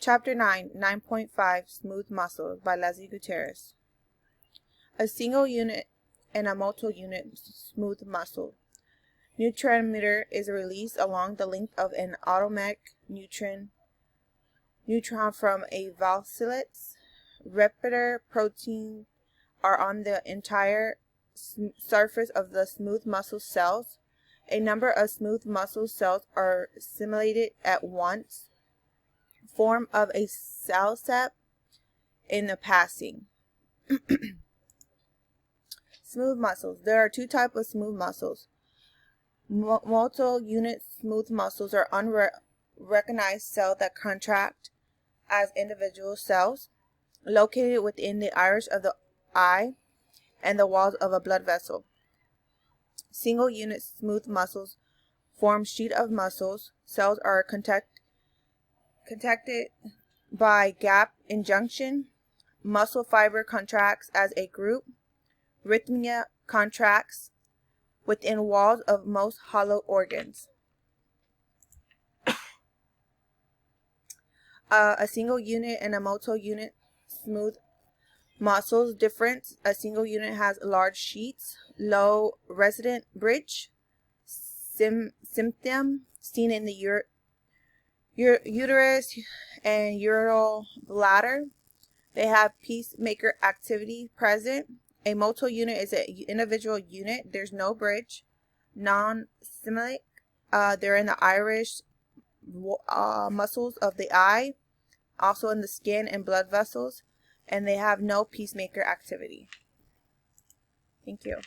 Chapter 9, 9.5 Smooth Muscles by Leslie Gutierrez. A single unit and a multi-unit smooth muscle. Neurotransmitter is released along the length of an automatic neutron from a vasculates. Receptor proteins are on the entire surface of the smooth muscle cells. A number of smooth muscle cells are stimulated at once, form of a cell set in the passing. Smooth muscles. There are two types of smooth muscles. Multi-unit smooth muscles are unrecognized cells that contract as individual cells located within the iris of the eye and the walls of a blood vessel. Single unit smooth muscles form sheet of muscles. Cells are contacted by gap junction. Muscle fiber contracts as a group. Rhythmia contracts within walls of most hollow organs. A single unit and a multi-unit smooth muscles difference. A single unit has large sheets, low resident bridge, symptom seen in the uterus and urinary bladder. They have pacemaker activity present. A multi-unit is an individual unit. There's no bridge. Non-stimulate. They're in the iris muscles of the eye, also in the skin and blood vessels, and they have no pacemaker activity. Thank you.